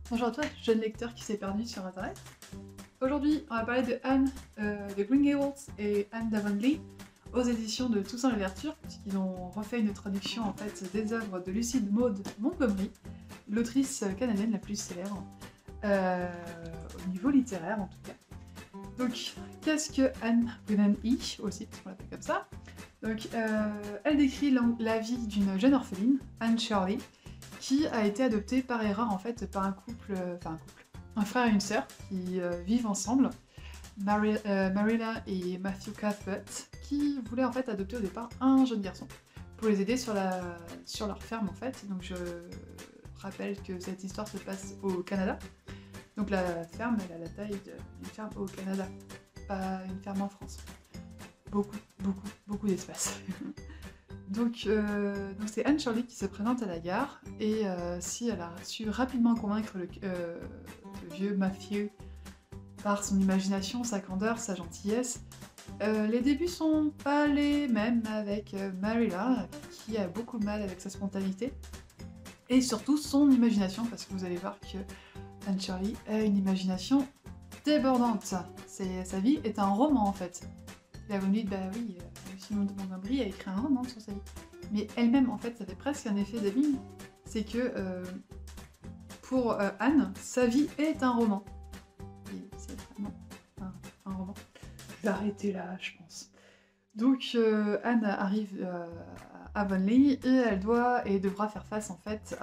Bonjour à toi, jeune lecteur qui s'est perdu sur internet. Aujourd'hui, on va parler de Anne de Green Gables et Anne d'Avonlea aux éditions de Toussaint Louverture, puisqu'ils ont refait une traduction en fait des œuvres de Lucille Maud Montgomery, l'autrice canadienne la plus célèbre, au niveau littéraire en tout cas. Donc, qu'est-ce que Anne Wynne-E aussi, parce qu'on l'appelle comme ça. Donc, elle décrit la vie d'une jeune orpheline, Anne Shirley, qui a été adoptée par erreur en fait par un frère et une sœur qui vivent ensemble, Marilla et Matthew Cuthbert, qui voulaient en fait adopter au départ un jeune garçon pour les aider sur leur ferme en fait. Donc je rappelle que cette histoire se passe au Canada. Donc la ferme, elle a la taille d'une ferme au Canada, pas une ferme en France. Beaucoup d'espace. Donc c'est Anne Shirley qui se présente à la gare, et si elle a su rapidement convaincre le vieux Matthew par son imagination, sa candeur, sa gentillesse, les débuts sont pas les mêmes avec Marilla, qui a beaucoup de mal avec sa spontanéité, et surtout son imagination, parce que vous allez voir que Anne Shirley a une imagination débordante. Sa vie est un roman en fait. Là vous me dites, bah oui, Lucille Maud Montgomery a écrit un roman sur sa vie. Mais elle-même, en fait, ça fait presque un effet d'abîme. C'est que, pour Anne, sa vie est un roman. Et c'est vraiment un roman. Je vais arrêter là, je pense. Donc, Anne arrive à Avonlea, et elle devra faire face, en fait,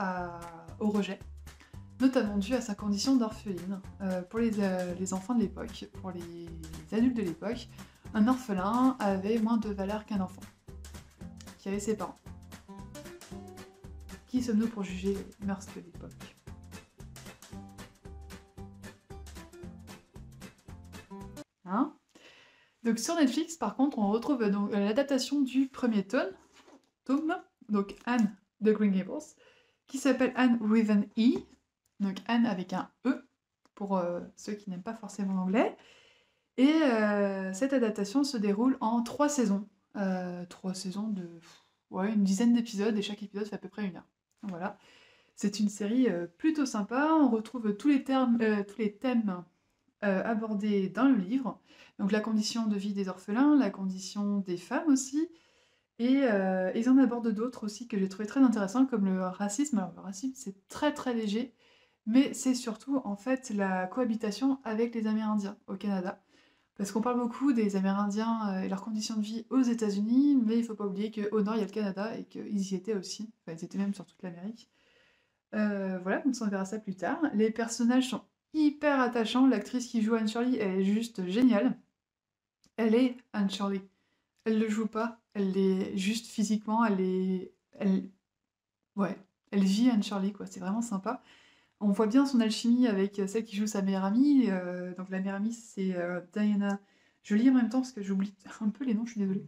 au rejet. Notamment dû à sa condition d'orpheline. Pour les enfants de l'époque, pour les adultes de l'époque, un orphelin avait moins de valeur qu'un enfant qui avait ses parents. Qui sommes-nous pour juger les mœurs de l'époque? Hein? Donc sur Netflix, par contre, on retrouve l'adaptation du premier tome, donc Anne de Green Gables, qui s'appelle Anne with an E, donc Anne avec un E, pour ceux qui n'aiment pas forcément l'anglais. Et cette adaptation se déroule en 3 saisons. 3 saisons de une dizaine d'épisodes, et chaque épisode fait à peu près 1 heure. Voilà. C'est une série plutôt sympa, on retrouve tous les thèmes abordés dans le livre. Donc la condition de vie des orphelins, la condition des femmes aussi, et ils en abordent d'autres aussi que j'ai trouvé très intéressants, comme le racisme. Alors le racisme c'est très très léger, mais c'est surtout en fait la cohabitation avec les Amérindiens au Canada. Parce qu'on parle beaucoup des Amérindiens et leurs conditions de vie aux États-Unis, mais il faut pas oublier qu'au nord il y a le Canada et qu'ils y étaient aussi. Enfin, ils étaient même sur toute l'Amérique. Voilà, donc on verra ça plus tard. Les personnages sont hyper attachants. L'actrice qui joue Anne Shirley, elle est juste géniale. Elle est Anne Shirley. Elle le joue pas, elle est juste physiquement, ouais, elle vit Anne Shirley, quoi. C'est vraiment sympa. On voit bien son alchimie avec celle qui joue sa meilleure amie. Donc la meilleure amie, c'est Diana. Je lis en même temps parce que j'oublie un peu les noms, je suis désolée.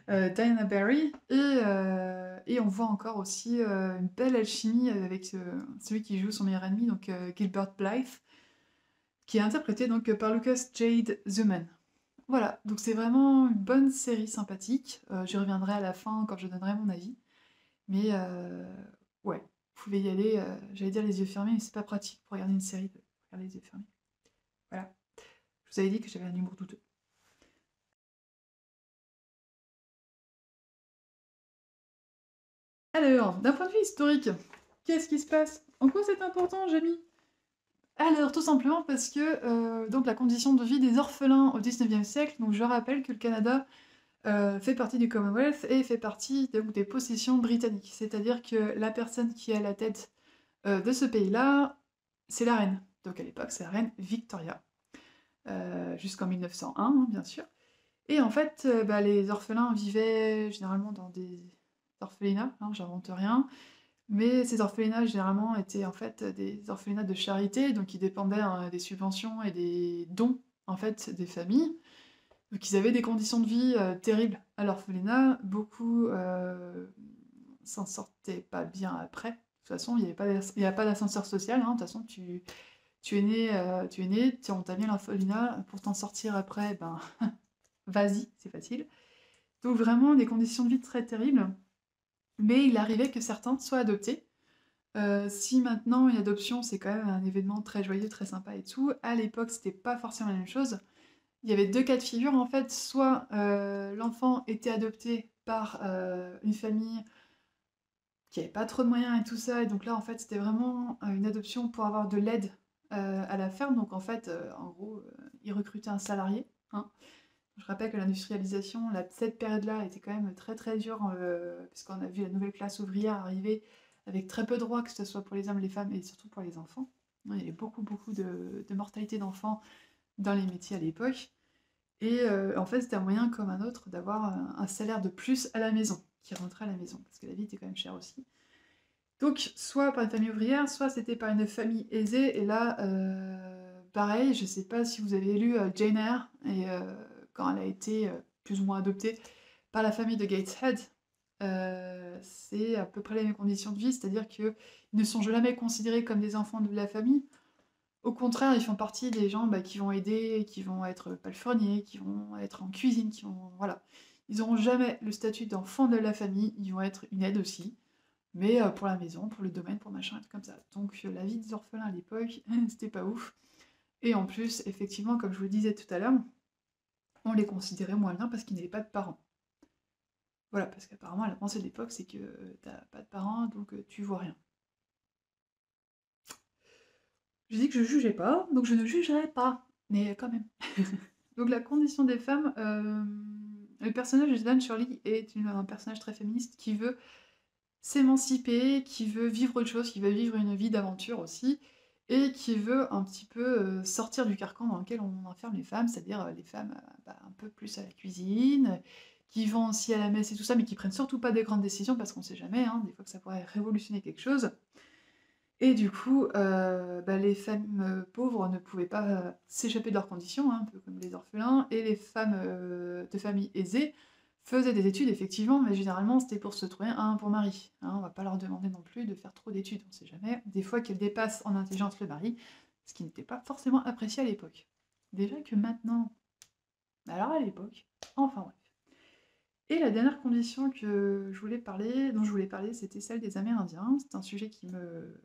Diana Barry. Et on voit encore aussi une belle alchimie avec celui qui joue son meilleur ennemi, donc Gilbert Blythe, qui est interprété donc par Lucas Jade Zuman. Voilà, donc c'est vraiment une bonne série sympathique. J'y reviendrai à la fin quand je donnerai mon avis. Mais ouais, vous pouvez y aller, j'allais dire les yeux fermés, mais c'est pas pratique pour regarder une série de regarder les yeux fermés. Voilà. Je vous avais dit que j'avais un humour douteux. Alors, d'un point de vue historique, qu'est-ce qui se passe? En quoi c'est important, Jamie? Alors, tout simplement parce que donc la condition de vie des orphelins au XIXe siècle, donc je rappelle que le Canada fait partie du Commonwealth et fait partie donc, des possessions britanniques. C'est-à-dire que la personne qui est à la tête de ce pays-là, c'est la reine. Donc à l'époque, c'est la reine Victoria. Jusqu'en 1901, hein, bien sûr. Et en fait, les orphelins vivaient généralement dans des orphelinats, hein, j'invente rien, mais ces orphelinats, généralement, étaient en fait des orphelinats de charité, donc ils dépendaient des subventions et des dons, en fait, des familles. Donc ils avaient des conditions de vie terribles à l'orphelinat, beaucoup s'en sortaient pas bien après. De toute façon, il n'y a pas d'ascenseur social, hein. De toute façon, tu es né, on t'a mis à l'orphelinat, pour t'en sortir après, ben, vas-y, c'est facile. Donc vraiment des conditions de vie très terribles, mais il arrivait que certains soient adoptés, Si maintenant une adoption, c'est quand même un événement très joyeux, très sympa et tout, à l'époque, c'était pas forcément la même chose. Il y avait 2 cas de figure, en fait, soit, l'enfant était adopté par, une famille qui avait pas trop de moyens et tout ça, et donc là, en fait, c'était vraiment, une adoption pour avoir de l'aide, à la ferme. Donc en fait, en gros, ils recrutaient un salarié, hein. Je rappelle que l'industrialisation, cette période-là était quand même très, très dure, puisqu'on a vu la nouvelle classe ouvrière arriver avec très peu de droits, que ce soit pour les hommes, les femmes et surtout pour les enfants. Il y avait beaucoup, beaucoup de mortalité d'enfants dans les métiers à l'époque. Et en fait, c'était un moyen comme un autre d'avoir un salaire de plus à la maison, qui rentrait à la maison, parce que la vie était quand même chère aussi. Donc, soit par une famille ouvrière, soit c'était par une famille aisée, et là, pareil, je sais pas si vous avez lu Jane Eyre, et quand elle a été plus ou moins adoptée par la famille de Gateshead, c'est à peu près les mêmes conditions de vie, c'est-à-dire qu'ils ne sont jamais considérés comme des enfants de la famille. Au contraire, ils font partie des gens qui vont aider, qui vont être palefreniers, qui vont être en cuisine, qui vont... Voilà. Ils n'auront jamais le statut d'enfant de la famille, ils vont être une aide aussi, mais pour la maison, pour le domaine, pour machin, tout comme ça. Donc la vie des orphelins à l'époque, c'était pas ouf. Et en plus, effectivement, comme je vous le disais tout à l'heure, on les considérait moins bien parce qu'ils n'avaient pas de parents. Voilà, parce qu'apparemment, la pensée de l'époque, c'est que t'as pas de parents, donc tu vois rien. Je dis que je jugeais pas, donc je ne jugerai pas, mais quand même. Donc la condition des femmes, le personnage de Dan Shirley est un personnage très féministe qui veut s'émanciper, qui veut vivre autre chose, qui veut vivre une vie d'aventure aussi, et qui veut un petit peu sortir du carcan dans lequel on enferme les femmes, c'est-à-dire les femmes un peu plus à la cuisine, qui vont aussi à la messe et tout ça, mais qui prennent surtout pas des grandes décisions parce qu'on sait jamais, hein, des fois que ça pourrait révolutionner quelque chose. Et du coup, les femmes pauvres ne pouvaient pas s'échapper de leurs conditions, hein, un peu comme les orphelins, et les femmes de familles aisées faisaient des études, effectivement, mais généralement c'était pour se trouver un bon mari, hein. On va pas leur demander non plus de faire trop d'études, on sait jamais. Des fois qu'elles dépassent en intelligence le mari, ce qui n'était pas forcément apprécié à l'époque. Déjà que maintenant, alors à l'époque, enfin bref. Et la dernière condition dont je voulais parler, c'était celle des Amérindiens. C'est un sujet qui me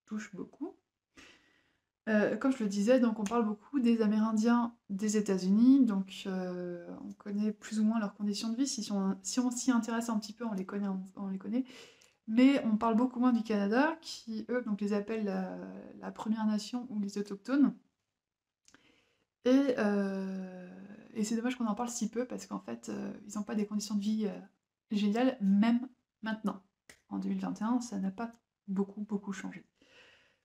touche beaucoup. Comme je le disais, donc on parle beaucoup des Amérindiens des États-Unis, donc on connaît plus ou moins leurs conditions de vie. Si on s'y intéresse un petit peu, on les connaît. Mais on parle beaucoup moins du Canada, qui eux donc les appellent la Première Nation ou les Autochtones. Et, et c'est dommage qu'on en parle si peu, parce qu'en fait, ils n'ont pas des conditions de vie géniales, même maintenant. En 2021, ça n'a pas beaucoup, beaucoup changé.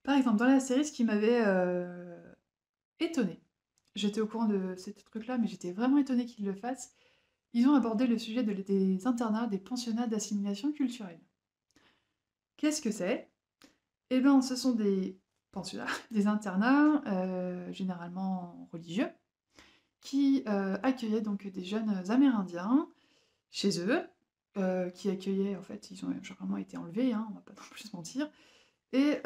Par exemple, dans la série, ce qui m'avait étonnée, j'étais au courant de ce truc-là, mais j'étais vraiment étonnée qu'ils le fassent, ils ont abordé le sujet des internats, des pensionnats d'assimilation culturelle. Qu'est-ce que c'est? Eh bien, ce sont des pensionnats, des internats, généralement religieux, qui accueillaient donc des jeunes amérindiens chez eux, qui accueillaient, en fait, ils ont généralement été enlevés, hein, on va pas non plus se mentir, et,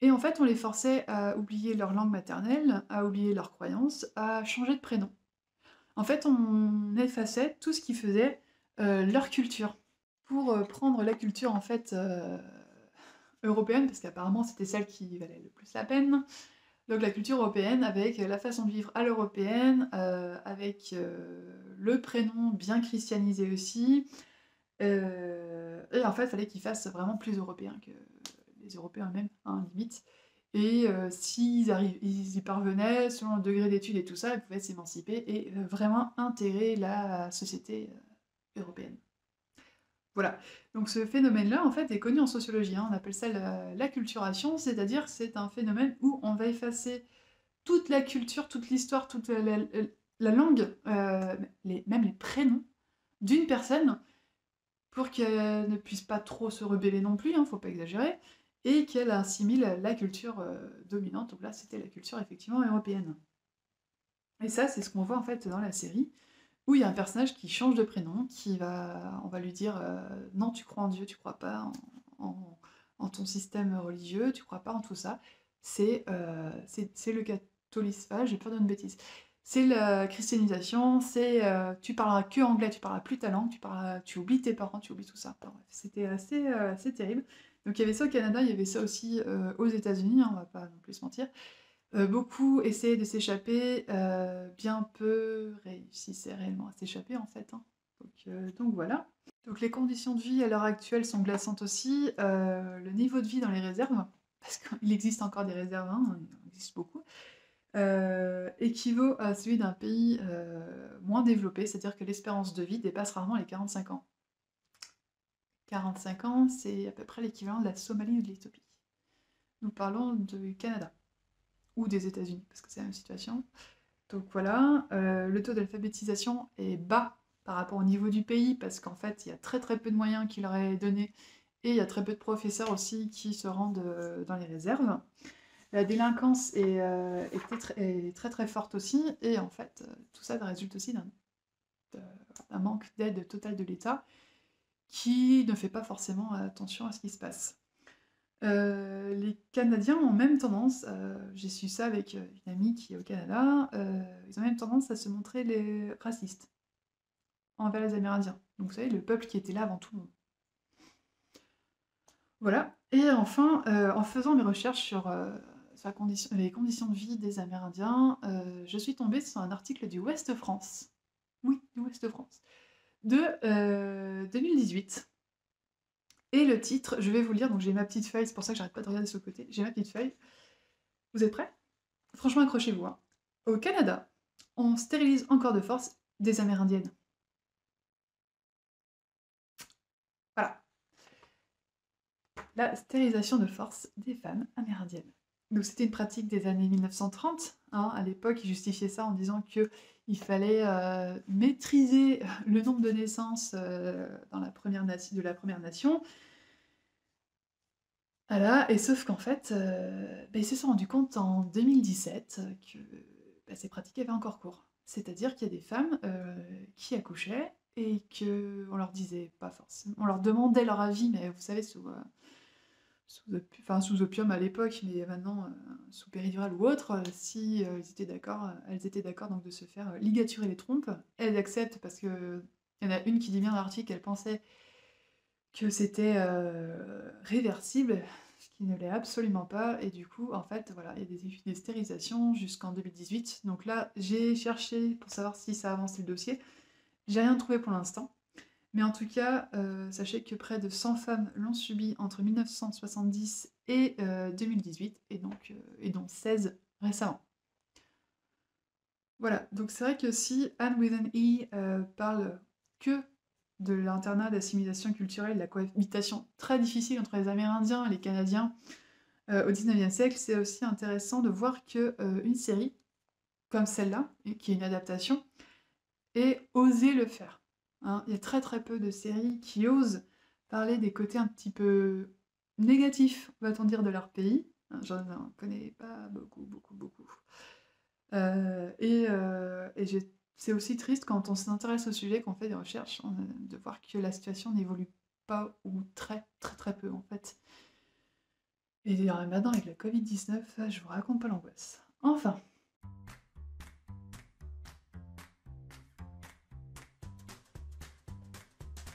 et en fait, on les forçait à oublier leur langue maternelle, à oublier leurs croyances, à changer de prénom. En fait, on effaçait tout ce qui faisait leur culture. Pour prendre la culture, en fait, européenne, parce qu'apparemment c'était celle qui valait le plus la peine, donc la culture européenne avec la façon de vivre à l'européenne, avec le prénom bien christianisé aussi, et en fait, il fallait qu'ils fassent vraiment plus européens que les Européens eux-mêmes, hein, limite. Et ils y parvenaient, selon le degré d'études et tout ça, ils pouvaient s'émanciper et vraiment intégrer la société européenne. Voilà. Donc ce phénomène-là, en fait, est connu en sociologie, hein. On appelle ça l'acculturation, c'est-à-dire que c'est un phénomène où on va effacer toute la culture, toute l'histoire, toute la langue, même les prénoms d'une personne, pour qu'elle ne puisse pas trop se rebeller non plus, hein, faut pas exagérer, et qu'elle assimile la culture dominante. Donc là, c'était la culture effectivement européenne. Et ça, c'est ce qu'on voit en fait dans la série, où il y a un personnage qui change de prénom, on va lui dire non, tu crois en Dieu, tu crois pas en ton système religieux, tu crois pas en tout ça. C'est le catholisme. Ah, j'ai peur d'une bêtise. C'est la christianisation, c'est tu parleras que anglais, tu parleras plus ta langue, tu oublies tes parents, tu oublies tout ça. Enfin, bref, c'était assez terrible. Donc il y avait ça au Canada, il y avait ça aussi aux États-Unis, hein, on va pas non plus se mentir. Beaucoup essayaient de s'échapper, bien peu réussissaient réellement à s'échapper en fait, hein. Donc voilà. Donc les conditions de vie à l'heure actuelle sont glaçantes aussi. Le niveau de vie dans les réserves, parce qu'il existe encore des réserves, hein, il en existe beaucoup, équivaut à celui d'un pays moins développé, c'est-à-dire que l'espérance de vie dépasse rarement les 45 ans. 45 ans, c'est à peu près l'équivalent de la Somalie ou de l'Éthiopie. Nous parlons du Canada, ou des États-Unis, parce que c'est la même situation. Donc voilà, le taux d'alphabétisation est bas par rapport au niveau du pays, parce qu'en fait, il y a très très peu de moyens qui leur est donné, et il y a très peu de professeurs aussi qui se rendent dans les réserves. La délinquance est très très forte aussi, et en fait, tout ça résulte aussi d'un manque d'aide totale de l'État, qui ne fait pas forcément attention à ce qui se passe. Les Canadiens ont même tendance, j'ai su ça avec une amie qui est au Canada, ils ont même tendance à se montrer les racistes envers les Amérindiens. Donc vous savez, le peuple qui était là avant tout le monde. Voilà. Et enfin, en faisant mes recherches sur les conditions de vie des Amérindiens, je suis tombée sur un article du Ouest France. Oui, du Ouest France. De 2018. Et le titre, je vais vous le lire, donc j'ai ma petite feuille, c'est pour ça que j'arrête pas de regarder sur le côté. J'ai ma petite feuille. Vous êtes prêts? Franchement, accrochez-vous, hein. Au Canada, on stérilise encore de force des Amérindiennes. Voilà. La stérilisation de force des femmes amérindiennes. Donc c'était une pratique des années 1930, hein. À l'époque, ils justifiaient ça en disant qu'il fallait maîtriser le nombre de naissances de la Première Nation. Voilà, et sauf qu'en fait, ils se sont rendus compte en 2017 que ces pratiques avaient encore cours. C'est-à-dire qu'il y a des femmes qui accouchaient et qu'on leur disait pas forcément, on leur demandait leur avis, mais vous savez, sous opium à l'époque, mais maintenant sous péridurale ou autre, si elles étaient d'accord donc de se faire ligaturer les trompes. Elles acceptent parce que il y en a une qui dit bien dans l'article qu'elle pensait que c'était réversible, ce qui ne l'est absolument pas, et du coup, en fait, voilà, il y a des stérilisations jusqu'en 2018. Donc là, j'ai cherché pour savoir si ça a avancé le dossier. J'ai rien trouvé pour l'instant. Mais en tout cas, sachez que près de 100 femmes l'ont subi entre 1970 et 2018, et dont 16 récemment. Voilà, donc c'est vrai que si Anne with an E parle que de l'internat d'assimilation culturelle, de la cohabitation très difficile entre les Amérindiens et les Canadiens au XIXe siècle, c'est aussi intéressant de voir qu'une série comme celle-là, qui est une adaptation, ait osé le faire, hein. Il y a très très peu de séries qui osent parler des côtés un petit peu négatifs, va-t-on dire, de leur pays. J'en connais pas beaucoup, beaucoup, beaucoup. C'est aussi triste quand on s'intéresse au sujet, qu'on fait des recherches, de voir que la situation n'évolue pas ou très très très peu en fait. Et maintenant avec la Covid-19, je vous raconte pas l'angoisse. Enfin.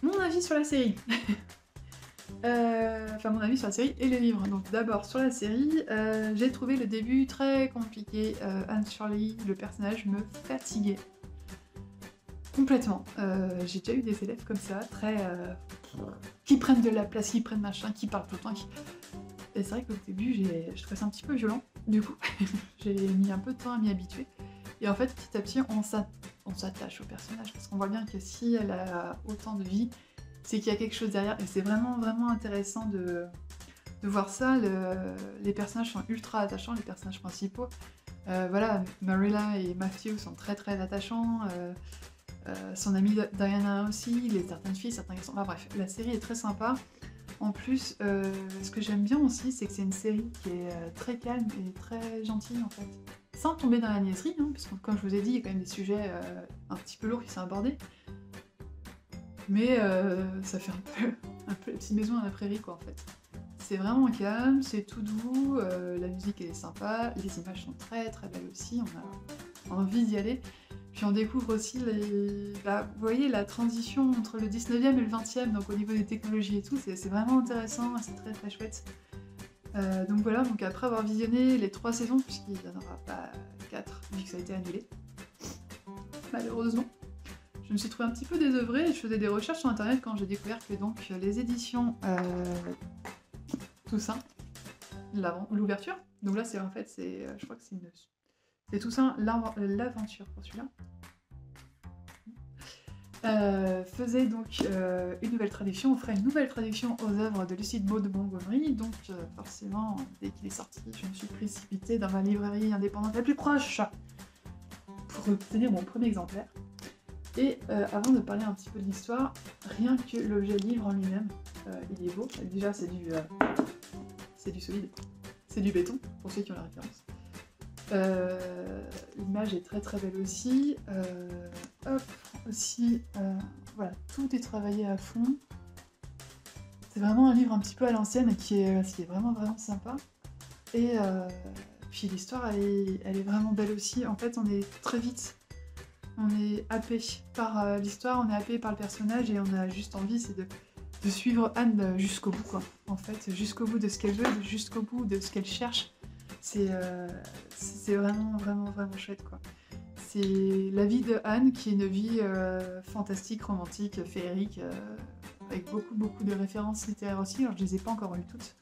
Mon avis sur la série. Mon avis sur la série et le livre. Donc d'abord sur la série, j'ai trouvé le début très compliqué. Anne Shirley, le personnage, me fatiguait. Complètement. J'ai déjà eu des élèves comme ça, très... qui prennent de la place, qui prennent machin, qui parlent tout le temps. Et c'est vrai qu'au début, je trouvais ça un petit peu violent. Du coup, j'ai mis un peu de temps à m'y habituer. Et en fait, petit à petit, on s'attache au personnage, parce qu'on voit bien que si elle a autant de vie, c'est qu'il y a quelque chose derrière, et c'est vraiment, vraiment intéressant de voir ça. Les personnages sont ultra attachants, les personnages principaux. Voilà, Marilla et Matthew sont très très attachants, son amie Diana aussi, certaines filles, certains garçons, enfin bref, la série est très sympa. En plus, ce que j'aime bien aussi, c'est que c'est une série qui est très calme et très gentille en fait. Sans tomber dans la niaiserie, hein, parce que comme je vous ai dit, il y a quand même des sujets un petit peu lourds qui sont abordés. Mais ça fait un peu la petite maison à la prairie quoi en fait. C'est vraiment calme, c'est tout doux, la musique elle est sympa, les images sont très très belles aussi, envie d'y aller. Puis on découvre aussi vous voyez la transition entre le 19e et le 20e, donc au niveau des technologies et tout, c'est vraiment intéressant, c'est très très chouette. Donc voilà, donc après avoir visionné les 3 saisons, puisqu'il n'y en aura pas 4, vu que ça a été annulé, malheureusement, je me suis trouvée un petit peu désœuvrée et je faisais des recherches sur internet quand j'ai découvert que donc les éditions Toussaint, l'ouverture, donc là c'est en fait, je crois que c'est Toussaint l'aventure pour celui-là, faisait donc une nouvelle traduction, on ferait une nouvelle traduction aux œuvres de Lucide Maud de Montgomery, donc forcément, dès qu'il est sorti, je me suis précipitée dans ma librairie indépendante la plus proche pour obtenir mon premier exemplaire. Et avant de parler un petit peu de l'histoire, rien que l'objet livre en lui-même, il est beau. Déjà, c'est du solide, c'est du béton, pour ceux qui ont la référence. L'image est très très belle aussi. Voilà, tout est travaillé à fond. C'est vraiment un livre un petit peu à l'ancienne qui est vraiment vraiment sympa. Et puis l'histoire, elle est vraiment belle aussi. En fait, on est très vite, on est happé par l'histoire, on est happé par le personnage et on a juste envie, c'est de suivre Anne jusqu'au bout, quoi. En fait, jusqu'au bout de ce qu'elle veut, jusqu'au bout de ce qu'elle cherche. C'est vraiment, vraiment, vraiment chouette, quoi. C'est la vie de Anne, qui est une vie fantastique, romantique, féerique, avec beaucoup, beaucoup de références littéraires aussi. Alors, je les ai pas encore lues toutes.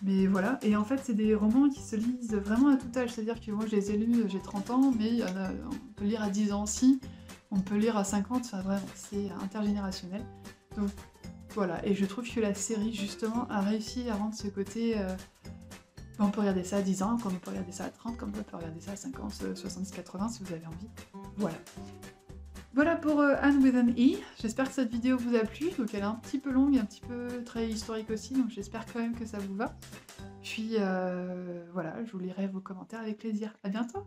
Mais voilà, et en fait, c'est des romans qui se lisent vraiment à tout âge. C'est-à-dire que moi, je les ai lus, j'ai 30 ans, mais on peut lire à 10 ans aussi, on peut lire à 50, enfin vraiment, c'est intergénérationnel. Donc voilà, et je trouve que la série, justement, a réussi à rendre ce côté... on peut regarder ça à 10 ans, comme on peut regarder ça à 30, comme on peut regarder ça à 50, 70, 80 si vous avez envie. Voilà. Voilà pour Anne with an E. J'espère que cette vidéo vous a plu. Donc elle est un petit peu longue, un petit peu très historique aussi, donc j'espère quand même que ça vous va. Puis voilà, je vous lirai vos commentaires avec plaisir. À bientôt!